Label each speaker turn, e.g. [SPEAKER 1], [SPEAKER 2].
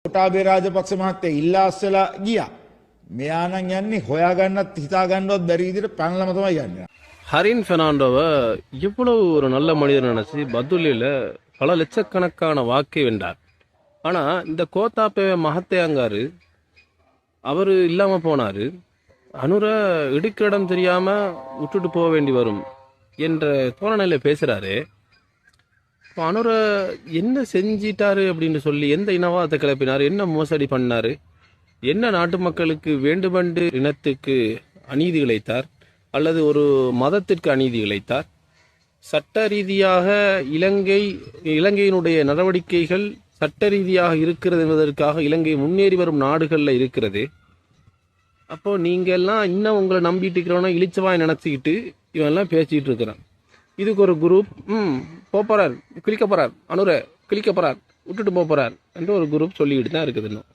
[SPEAKER 1] ගෝඨාභය රාජපක්ෂ මහත්තයා ඉල්ලා අස්සලා ගියා. මෙයා නම් යන්නේ හොයාගන්නත් හිතාගන්නවත් බැරි විදිහට පැනලම තමයි යන්නේ.
[SPEAKER 2] ஹரின் பெர்னாண்டோவை இவ்வளவு ஒரு நல்ல மனிதர் நினைச்சு பத்துலியில் பல லட்சக்கணக்கான வாக்கை வென்றார். ஆனால் இந்த கோத்தாப்பே மகத்தையங்காரு அவர் இல்லாமல் போனார். அனுரை இடுக்க இடம் தெரியாமல் விட்டுட்டு போக வேண்டி வரும் என்ற தோரணையில் பேசுகிறாரு. இப்போ அனுரை என்ன செஞ்சிட்டாரு அப்படின்னு சொல்லி எந்த இனவாதத்தை கிளப்பினார், என்ன மோசடி பண்ணார், என்ன நாட்டு மக்களுக்கு வேண்டுமென்று இனத்துக்கு அநீதி இழைத்தார் அல்லது ஒரு மதத்திற்கு அநீதி இழைத்தார். சட்ட ரீதியாக இலங்கையினுடைய நடவடிக்கைகள் சட்ட ரீதியாக இருக்கிறது என்பதற்காக இலங்கை முன்னேறி வரும் நாடுகளில் இருக்கிறது. அப்போ நீங்கள்லாம் இன்னும் உங்களை நம்பிட்டு இருக்கிறவனா இழிச்சவாய் நினச்சிக்கிட்டு இவன்லாம் பேசிக்கிட்டு இருக்கிறான். இதுக்கு ஒரு குரூப் போகிறார், கிழிக்க போகிறார், அனுரை கிழிக்க போகிறார், விட்டுட்டு போகிறார் என்று ஒரு குரூப் சொல்லிக்கிட்டு தான் இருக்குது இன்னும்.